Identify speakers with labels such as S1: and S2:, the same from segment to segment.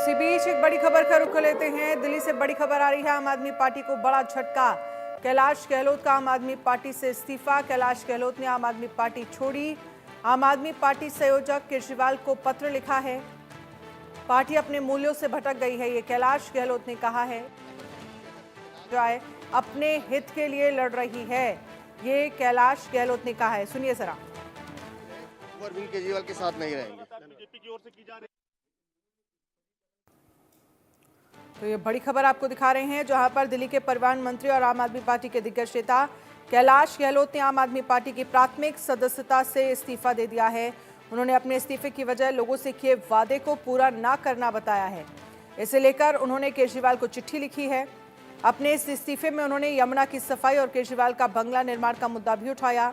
S1: इसी बीच एक बड़ी खबर का रुख लेते हैं। दिल्ली से बड़ी खबर आ रही है। आम आदमी पार्टी को बड़ा झटका। कैलाश गहलोत का आम आदमी पार्टी से इस्तीफा। कैलाश गहलोत ने आम आदमी पार्टी छोड़ी। आम आदमी पार्टी संयोजक केजरीवाल को पत्र लिखा है। पार्टी अपने मूल्यों से भटक गई है, ये कैलाश गहलोत ने कहा है। राय अपने हित के लिए लड़ रही है, ये कैलाश गहलोत ने कहा है। सुनिए जरा।
S2: अरविंद केजरीवाल के साथ नहीं रहेंगे।
S1: तो ये बड़ी खबर आपको दिखा रहे हैं, जहां पर दिल्ली के परिवहन मंत्री और आम आदमी पार्टी के दिग्गज नेता कैलाश गहलोत ने आम आदमी पार्टी की प्राथमिक सदस्यता से इस्तीफा दे दिया है। उन्होंने अपने इस्तीफे की वजह लोगों से किए वादे को पूरा न करना बताया है। इसे लेकर उन्होंने केजरीवाल को चिट्ठी लिखी है। अपने इस इस्तीफे में उन्होंने यमुना की सफाई और केजरीवाल का बंगला निर्माण का मुद्दा भी उठाया।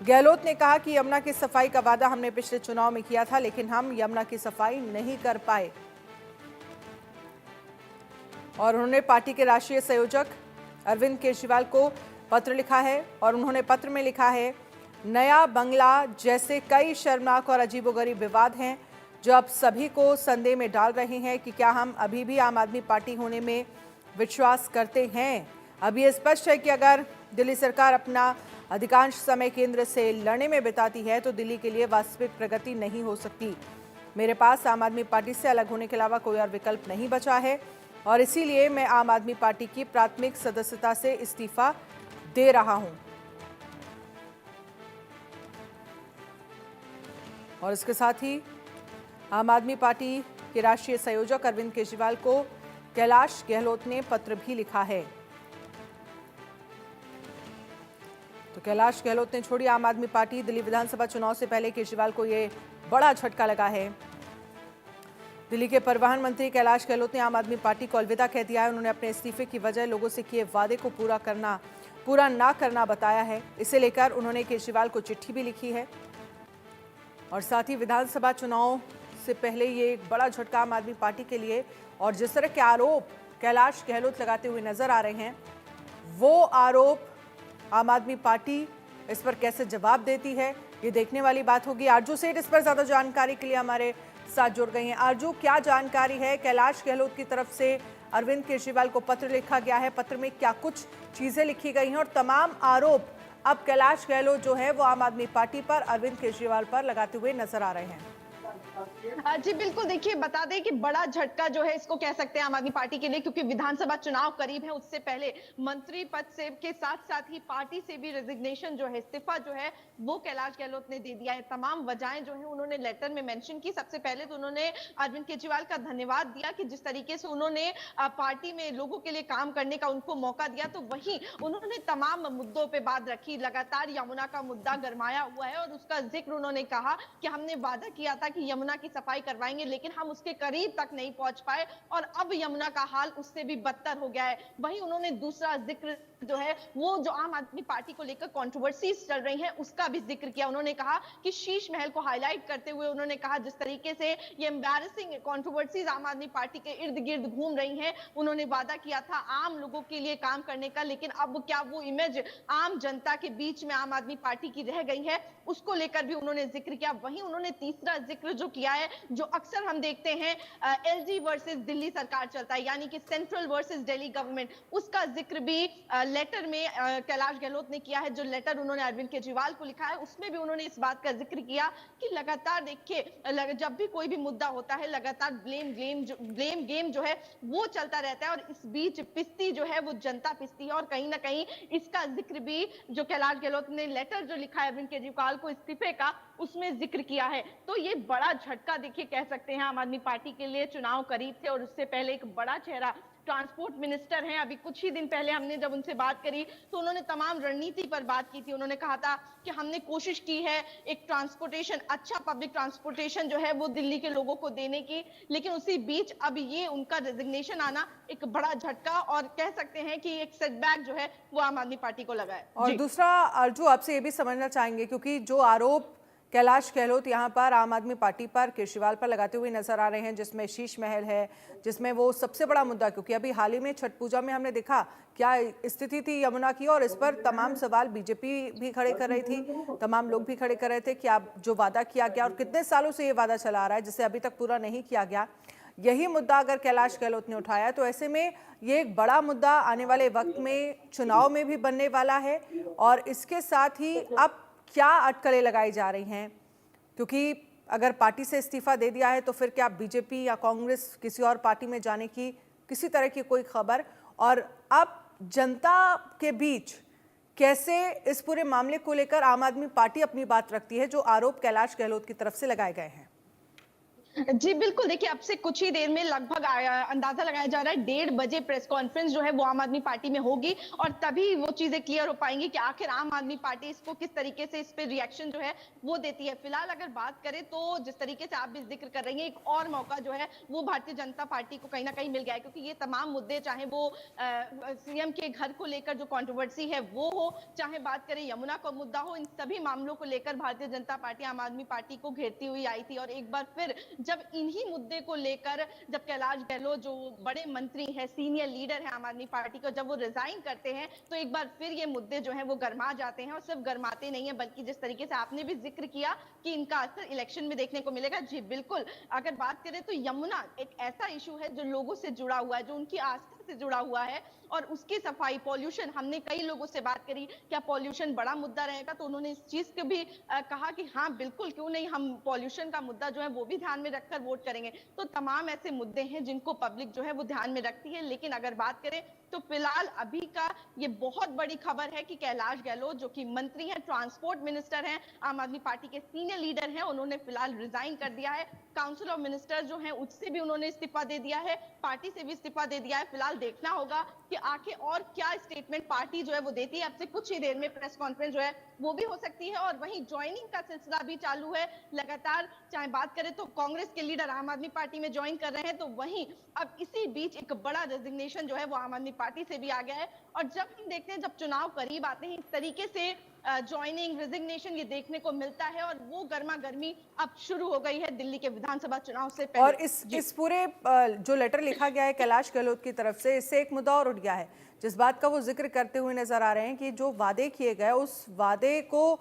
S1: गहलोत ने कहा कि यमुना की सफाई का वादा हमने पिछले चुनाव में किया था, लेकिन हम यमुना की सफाई नहीं कर पाए। और उन्होंने पार्टी के राष्ट्रीय संयोजक अरविंद केजरीवाल को पत्र लिखा है और उन्होंने पत्र में लिखा है, नया बंगला जैसे कई शर्मनाक और अजीबोगरीब विवाद हैं जो अब सभी को संदेह में डाल रहे हैं कि क्या हम अभी भी आम आदमी पार्टी होने में विश्वास करते हैं। अब ये स्पष्ट है कि अगर दिल्ली सरकार अपना अधिकांश समय केंद्र से लड़ने में बिताती है तो दिल्ली के लिए वास्तविक प्रगति नहीं हो सकती। मेरे पास आम आदमी पार्टी से अलग होने के अलावा कोई और विकल्प नहीं बचा है और इसीलिए मैं आम आदमी पार्टी की प्राथमिक सदस्यता से इस्तीफा दे रहा हूं। और इसके साथ ही आम आदमी पार्टी के राष्ट्रीय संयोजक अरविंद केजरीवाल को कैलाश गहलोत ने पत्र भी लिखा है। तो कैलाश गहलोत ने छोड़ी आम आदमी पार्टी। दिल्ली विधानसभा चुनाव से पहले केजरीवाल को यह बड़ा झटका लगा है। दिल्ली के परिवहन मंत्री कैलाश गहलोत ने आम आदमी पार्टी को अलविदा कह दिया है। उन्होंने अपने इस्तीफे की वजह लोगों से किए वादे को पूरा ना करना बताया है। इसे लेकर उन्होंने केजरीवाल को चिट्ठी भी लिखी है। और साथ ही विधानसभा चुनाव से पहले ये एक बड़ा झटका आम आदमी पार्टी के लिए। और जिस तरह के आरोप कैलाश गहलोत लगाते हुए नजर आ रहे हैं, वो आरोप आम आदमी पार्टी इस पर कैसे जवाब देती है, ये देखने वाली बात होगी। आरजू सेठ इस पर ज्यादा जानकारी के लिए हमारे साथ जुड़ गई हैं। आरजू, क्या जानकारी है? कैलाश गहलोत की तरफ से अरविंद केजरीवाल को पत्र लिखा गया है, पत्र में क्या कुछ चीजें लिखी गई हैं और तमाम आरोप अब कैलाश गहलोत जो है वो आम आदमी पार्टी पर, अरविंद केजरीवाल पर लगाते हुए नजर आ रहे हैं।
S3: जी बिल्कुल, देखिए बता दें कि बड़ा झटका जो है इसको कह सकते हैं आम आदमी पार्टी के लिए, क्योंकि विधानसभा चुनाव करीब है। उससे पहले मंत्री पद से के साथ साथ ही पार्टी से भी रेजिग्नेशन जो है, इस्तीफा जो है वो कैलाश गहलोत ने दे दिया है। तमाम वजहें जो है उन्होंने लेटर में मेंशन की। सबसे पहले तो उन्होंने अरविंद केजरीवाल का धन्यवाद दिया कि जिस तरीके से उन्होंने पार्टी में लोगों के लिए काम करने का उनको मौका दिया, तो वहीं उन्होंने तमाम मुद्दों पर बात रखी। लगातार यमुना का मुद्दा गरमाया हुआ है और उसका जिक्र उन्होंने कहा कि हमने वादा किया था कि यमुना की सफाई करवाएंगे, लेकिन हम उसके करीब तक नहीं पहुंच पाए और अब यमुना का हाल उससे भी बदतर हो गया है। वहीं उन्होंने दूसरा जिक्र जो है वो जो आम आदमी पार्टी को लेकर कंट्रोवर्सीज चल रही हैं उसका भी जिक्र किया। उन्होंने कहा कि शीश महल को हाईलाइट करते हुए उन्होंने कहा जिस तरीके से ये एम्बैरेसिंग कंट्रोवर्सीज आम आदमी पार्टी के इर्द गिर्द घूम रही हैं, उन्होंने वादा किया था आम लोगों के लिए काम करने का, लेकिन अब क्या वो इमेज आम जनता के बीच में आम आदमी पार्टी की रह गई है, उसको लेकर भी उन्होंने जिक्र किया। वहीं उन्होंने तीसरा जिक्र जो किया है, जो अक्सर हम देखते हैं एलजी वर्सेस दिल्ली सरकार चलता है, यानी कि सेंट्रल वर्सेस दिल्ली गवर्नमेंट, उसका जिक्र भी लेटर में कैलाश गहलोत ने किया है। जो लेटर उन्होंने अरविंद केजरीवाल को लिखा है उसमें भी उन्होंने इस बात का जिक्र किया कि लगातार देखिए जब भी कोई भी मुद्दा होता है लगातार ब्लेम गेम जो है वो चलता रहता है और इस बीच पिसती जो है वो जनता पिसती है। और कहीं ना कहीं इसका जिक्र भी जो कैलाश गहलोत ने लेटर जो लिखा है अरविंद केजरीवाल को इस्तीफे का, उसमें जिक्र किया है। तो ये बड़ा झटका देखिए कह सकते हैं आम आदमी पार्टी के लिए। चुनाव करीब थे और उससे पहले एक बड़ा चेहरा ट्रांसपोर्ट मिनिस्टर हैं। अभी कुछ ही दिन पहले हमने जब उनसे बात करी तो उन्होंने तमाम रणनीति पर बात की थी। उन्होंने कहा था कि हमने कोशिश की है एक ट्रांसपोर्टेशन, अच्छा पब्लिक ट्रांसपोर्टेशन जो है वो दिल्ली के लोगों को देने की, लेकिन उसी बीच अब ये उनका रेजिग्नेशन आना एक बड़ा झटका और कह सकते हैं कि एक सेटबैक जो है वो आम आदमी पार्टी को लगा है।
S1: और दूसरा अर्जू, आपसे ये भी समझना चाहेंगे, क्योंकि जो आरोप कैलाश गहलोत यहाँ पर आम आदमी पार्टी पर, केजरीवाल पर लगाते हुए नजर आ रहे हैं, जिसमें शीश महल है, जिसमें वो सबसे बड़ा मुद्दा, क्योंकि अभी हाल ही में छठ पूजा में हमने देखा क्या स्थिति थी यमुना की, और इस पर तमाम सवाल बीजेपी भी खड़े कर रही थी, तमाम लोग भी खड़े कर रहे थे कि आप जो वादा किया गया और कितने सालों से ये वादा चला आ रहा है जिसे अभी तक पूरा नहीं किया गया, यही मुद्दा अगर कैलाश गहलोत ने उठाया तो ऐसे में ये एक बड़ा मुद्दा आने वाले वक्त में चुनाव में भी बनने वाला है। और इसके साथ ही अब क्या अटकलें लगाई जा रही हैं, क्योंकि अगर पार्टी से इस्तीफा दे दिया है तो फिर क्या बीजेपी या कांग्रेस किसी और पार्टी में जाने की किसी तरह की कोई खबर, और अब जनता के बीच कैसे इस पूरे मामले को लेकर आम आदमी पार्टी अपनी बात रखती है, जो आरोप कैलाश गहलोत की तरफ से लगाए गए हैं।
S3: जी बिल्कुल, देखिए अब से कुछ ही देर में लगभग अंदाजा लगाया जा रहा है 1:30 बजे प्रेस कॉन्फ्रेंस जो है वो आम आदमी पार्टी में होगी और तभी वो चीजें क्लियर हो पाएंगी कि आखिर आम आदमी पार्टी इसको किस तरीके से इस पे रिएक्शन जो है वो देती है। फिलहाल अगर बात करें तो जिस तरीके से आप भी जिक्र कर रही हैं, एक और मौका जो है वो भारतीय जनता पार्टी को कहीं ना कहीं मिल गया है, क्योंकि ये तमाम मुद्दे, चाहे वो सीएम के घर को लेकर जो कंट्रोवर्सी है वो हो, चाहे बात करें यमुना का मुद्दा हो, इन सभी मामलों को लेकर भारतीय जनता पार्टी आम आदमी पार्टी को घेरती हुई आई थी। और एक बार फिर जब इन्हीं मुद्दे को लेकर जब कैलाश गहलोत जो बड़े मंत्री हैं, सीनियर लीडर हैं आम आदमी पार्टी को, जब वो रिजाइन करते हैं तो एक बार फिर ये मुद्दे जो हैं वो गरमा जाते हैं। और सिर्फ गरमाते नहीं है बल्कि जिस तरीके से आपने भी जिक्र किया कि इनका असर इलेक्शन में देखने को मिलेगा, जी बिल्कुल। अगर बात करें तो यमुना एक ऐसा इशू है जो लोगों से जुड़ा हुआ है, जो उनकी आस्था से जुड़ा हुआ है, और उसकी सफाई, पॉल्यूशन, हमने कई लोगों से बात करी क्या पॉल्यूशन बड़ा मुद्दा रहेगा, तो उन्होंने इस चीज को भी कहा कि हाँ बिल्कुल, क्यों नहीं, हम पॉल्यूशन का मुद्दा जो है वो भी ध्यान में रखकर वोट करेंगे। तो तमाम ऐसे मुद्दे हैं जिनको पब्लिक जो है वो ध्यान में रखती है। लेकिन अगर बात करें तो फिलहाल अभी का ये बहुत बड़ी खबर है कि कैलाश गहलोत जो कि मंत्री हैं, ट्रांसपोर्ट मिनिस्टर हैं, आम आदमी पार्टी के सीनियर लीडर हैं, उन्होंने फिलहाल रिजाइन कर दिया है। काउंसिल ऑफ मिनिस्टर जो है उससे भी उन्होंने इस्तीफा दे दिया है, पार्टी से भी इस्तीफा दे दिया है। फिलहाल देखना होगा कि आखिर और क्या स्टेटमेंट पार्टी जो है वो देती है। अब से कुछ ही देर में प्रेस कॉन्फ्रेंस जो है वो भी हो सकती है। और वहीं ज्वाइनिंग का सिलसिला भी चालू है लगातार, चाहे बात करें तो कांग्रेस के लीडर आम आदमी पार्टी में ज्वाइन कर रहे हैं, तो वहीं अब इसी बीच एक बड़ा रेजिग्नेशन जो है वो आम आदमी पार्टी से भी आ गया है। और जब हम देखते हैं, जब चुनाव करीब आते हैं, इस तरीके से ज्वाइनिंग, रेजिग्नेशन ये देखने को मिलता है। और वो गर्मा गर्मी अब शुरू हो गई है दिल्ली के विधानसभा चुनाव से पहले।
S1: और इस पूरे जो लेटर लिखा गया है कैलाश गहलोत की तरफ से, इससे एक मुद्दा और उठ गया है, जिस बात का वो जिक्र करते हुए नजर आ रहे हैं कि जो वादे किए गए उस वादे को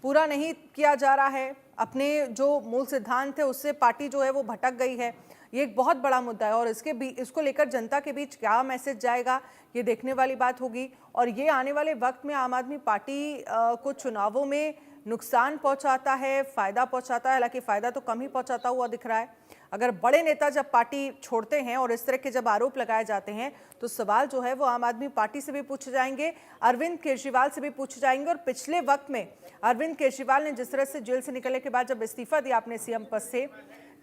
S1: पूरा नहीं किया जा रहा है, अपने जो मूल सिद्धांत थे उससे पार्टी जो है वो भटक गई है। ये एक बहुत बड़ा मुद्दा है और इसको लेकर जनता के बीच क्या मैसेज जाएगा, ये देखने वाली बात होगी। और ये आने वाले वक्त में आम आदमी पार्टी को चुनावों में नुकसान पहुंचाता है, फायदा पहुंचाता है, हालांकि फायदा तो कम ही पहुंचाता हुआ दिख रहा है। अगर बड़े नेता जब पार्टी छोड़ते हैं और इस तरह के जब आरोप लगाए जाते हैं तो सवाल जो है वो आम आदमी पार्टी से भी पूछे जाएंगे, अरविंद केजरीवाल से भी पूछे जाएंगे। और पिछले वक्त में अरविंद केजरीवाल ने जिस तरह से जेल से निकलने के बाद जब इस्तीफा दिया अपने सीएम पद से,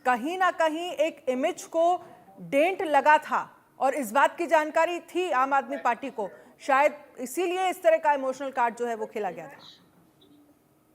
S1: कहीं ना कहीं एक इमेज को डेंट लगा था और इस बात की जानकारी थी आम आदमी पार्टी को, शायद इसीलिए इस तरह का इमोशनल कार्ड जो है वो खेला गया था।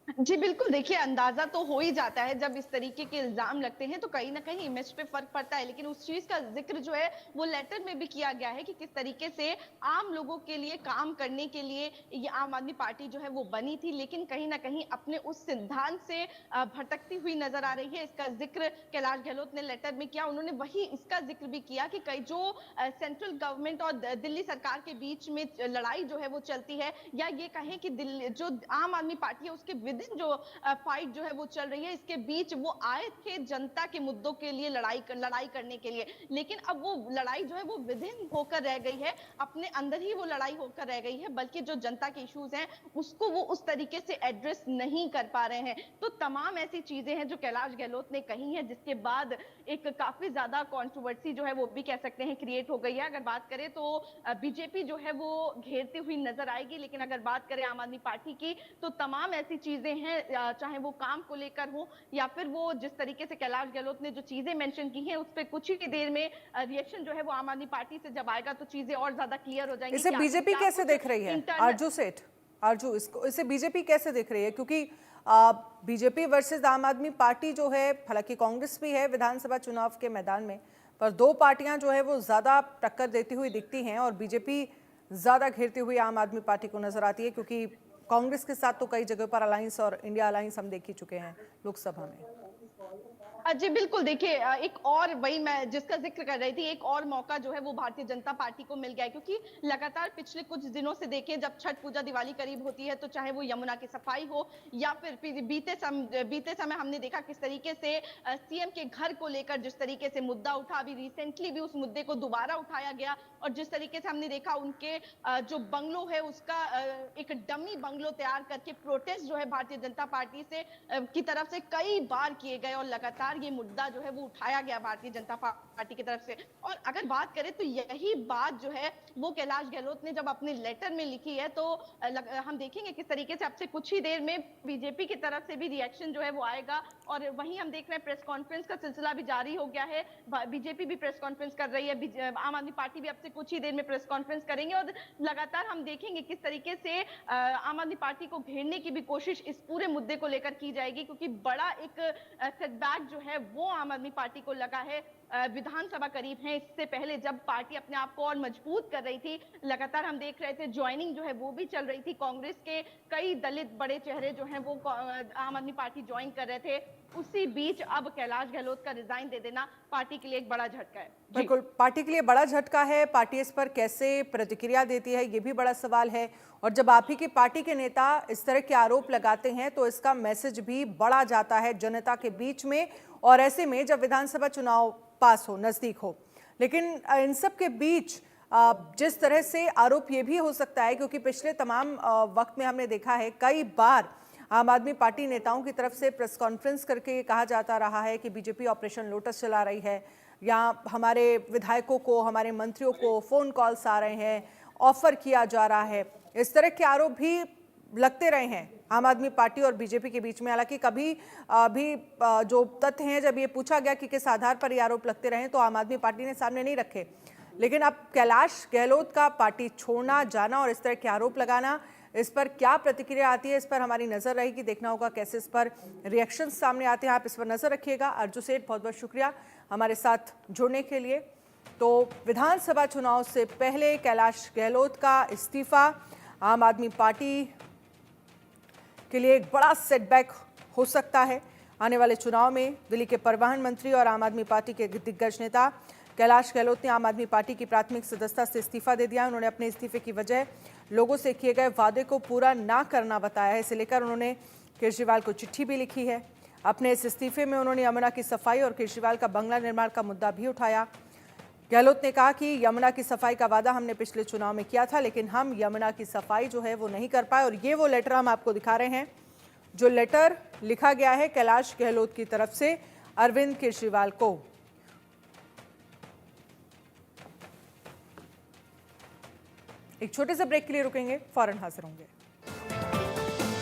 S3: जी बिल्कुल, देखिए अंदाजा तो हो ही जाता है जब इस तरीके के इल्जाम लगते हैं तो कहीं ना कहीं इमेज पे फर्क पड़ता है। लेकिन उस चीज का जिक्र जो है वो लेटर में भी किया गया है कि किस तरीके से आम लोगों के लिए काम करने के लिए ये आम आदमी पार्टी जो है वो बनी थी, लेकिन कहीं ना कहीं अपने उस सिद्धांत से भटकती हुई नजर आ रही है। इसका जिक्र कैलाश गहलोत ने लेटर में किया। उन्होंने वही इसका जिक्र भी किया कि कई जो सेंट्रल गवर्नमेंट और दिल्ली सरकार के बीच में लड़ाई जो है वो चलती है, या ये कहें कि दिल्ली जो आम आदमी पार्टी है उसके विदिन जो फाइट जो है वो चल रही है, इसके बीच वो आए थे जनता के मुद्दों के लिए लड़ाई करने के लिए। लेकिन अब वो लड़ाई जो है वो विदिन होकर रह गई है, अपने अंदर ही वो लड़ाई होकर रह गई है, बल्कि जो जनता के इश्यूज हैं उसको वो उस तरीके से एड्रेस नहीं कर पा रहे हैं। तो तमाम ऐसी चीजें हैं जो कैलाश गहलोत ने कही है, जिसके बाद एक काफी ज्यादा कंट्रोवर्सी जो है वो भी कह सकते हैं क्रिएट हो गई है। अगर बात करें तो बीजेपी जो है वो घेरती हुई नजर आएगी, लेकिन अगर बात करें आम आदमी पार्टी की तो तमाम ऐसी चीजें हैं, चाहे वो काम को लेकर हो या फिर वो जिस तरीके से कैलाश गहलोत ने जो चीजें मेंशन की हैं उस पर कुछ ही देर में रिएक्शन जो है वो आम आदमी पार्टी से जब आएगा तो चीजें और ज्यादा क्लियर हो जाएंगी।
S1: इसे बीजेपी कैसे देख रही है आरजू सेठ? आरजू, इसे बीजेपी कैसे देख रही है? क्योंकि बीजेपी वर्सेस आम आदमी पार्टी जो है, हालांकि कांग्रेस भी है विधानसभा चुनाव के मैदान में, पर दो पार्टियां जो है वो ज्यादा टक्कर देती हुई दिखती हैं और बीजेपी ज्यादा घेरती हुई आम आदमी पार्टी को नजर आती है, क्योंकि कांग्रेस के साथ तो कई जगह पर अलायंस और इंडिया अलायंस हम देख ही चुके हैं लोकसभा में।
S3: जी बिल्कुल देखिए एक और वही मैं जिसका जिक्र कर रही थी, एक और मौका जो है वो भारतीय जनता पार्टी को मिल गया है, क्योंकि लगातार पिछले कुछ दिनों से देखें, जब छठ पूजा दिवाली करीब होती है तो चाहे वो यमुना की सफाई हो या फिर बीते समय हमने देखा किस तरीके से सीएम के घर को लेकर जिस तरीके से मुद्दा उठा, अभी रिसेंटली भी उस मुद्दे को दोबारा उठाया गया और जिस तरीके से हमने देखा उनके जो बंगलो है उसका एक डमी बंगलो तैयार करके प्रोटेस्ट जो है भारतीय जनता पार्टी से की तरफ से कई बार किए गए और लगातार ये मुद्दा जो है वो उठाया गया भारतीय जनता पार्टी की तरफ से। और अगर बात करें तो यही बात जो है वो कैलाश गहलोत ने जब अपने लेटर में लिखी है तो हम देखेंगे किस तरीके से अब से कुछ ही देर में बीजेपी की तरफ से भी रिएक्शन जो है वो आएगा और वहीं हम देख रहे हैं प्रेस कॉन्फ्रेंस का सिलसिला भी जारी हो गया है। बीजेपी भी प्रेस कॉन्फ्रेंस कर रही है, आम आदमी पार्टी भी अब से कुछ ही देर में प्रेस कॉन्फ्रेंस करेंगे और लगातार हम देखेंगे किस तरीके से आम आदमी पार्टी को घेरने की भी कोशिश इस पूरे मुद्दे को लेकर की जाएगी, क्योंकि बड़ा एक सेटबैक जो है वो आम आदमी पार्टी को लगा है। विधानसभा करीब है, इससे पहले जब पार्टी अपने आप को और मजबूत कर रही थी, लगातार हम देख रहे थे ज्वाइनिंग जो है वो भी चल रही थी, कांग्रेस के कई दलित बड़े चेहरे जो हैं वो आम आदमी पार्टी ज्वाइन कर रहे थे। उसी बीच अब कैलाश गहलोत का रिजाइन दे देना पार्टी के लिए एक बड़ा झटका है।
S1: बिल्कुल, पार्टी के लिए बड़ा झटका है। पार्टी इस पर कैसे प्रतिक्रिया देती है ये भी बड़ा सवाल है। और जब आप ही की पार्टी के नेता इस तरह के आरोप लगाते हैं तो इसका मैसेज भी बढ़ा जाता है जनता के बीच में, और ऐसे में जब विधानसभा चुनाव पास हो, नजदीक हो। लेकिन इन सब के बीच जिस तरह से आरोप ये भी हो सकता है, क्योंकि पिछले तमाम वक्त में हमने देखा है कई बार आम आदमी पार्टी नेताओं की तरफ से प्रेस कॉन्फ्रेंस करके कहा जाता रहा है कि बीजेपी ऑपरेशन लोटस चला रही है, या हमारे विधायकों को, हमारे मंत्रियों को फ़ोन कॉल्स आ रहे हैं, ऑफर किया जा रहा है। इस तरह के आरोप भी लगते रहे हैं आम आदमी पार्टी और बीजेपी के बीच में। हालांकि कभी भी जो तथ्य हैं, जब ये पूछा गया कि किस आधार पर ये आरोप लगते रहे, तो आम आदमी पार्टी ने सामने नहीं रखे। लेकिन अब कैलाश गहलोत का पार्टी छोड़ना, जाना और इस तरह के आरोप लगाना, इस पर क्या प्रतिक्रिया आती है, इस पर हमारी नज़र रहेगी। देखना होगा कैसे इस पर रिएक्शन सामने आते हैं। आप इस पर नज़र रखिएगा। अर्जु सेठ, बहुत बहुत शुक्रिया हमारे साथ जुड़ने के लिए। तो विधानसभा चुनाव से पहले कैलाश गहलोत का इस्तीफा आम आदमी पार्टी के लिए एक बड़ा सेटबैक हो सकता है। आने वाले चुनाव में दिल्ली के परिवहन मंत्री और आम आदमी पार्टी के दिग्गज नेता कैलाश गहलोत ने आम आदमी पार्टी की प्राथमिक सदस्यता से इस्तीफा दे दिया। उन्होंने अपने इस्तीफे की वजह लोगों से किए गए वादे को पूरा ना करना बताया है। इसे लेकर उन्होंने केजरीवाल को चिट्ठी भी लिखी है। अपने इस इस्तीफे में उन्होंने यमुना की सफाई और केजरीवाल का बंगला निर्माण का मुद्दा भी उठाया। गहलोत ने कहा कि यमुना की सफाई का वादा हमने पिछले चुनाव में किया था, लेकिन हम यमुना की सफाई जो है वो नहीं कर पाए। और ये वो लेटर हम आपको दिखा रहे हैं, जो लेटर लिखा गया है कैलाश गहलोत की तरफ से अरविंद केजरीवाल को। एक छोटे से ब्रेक के लिए रुकेंगे, फौरन हाजिर होंगे।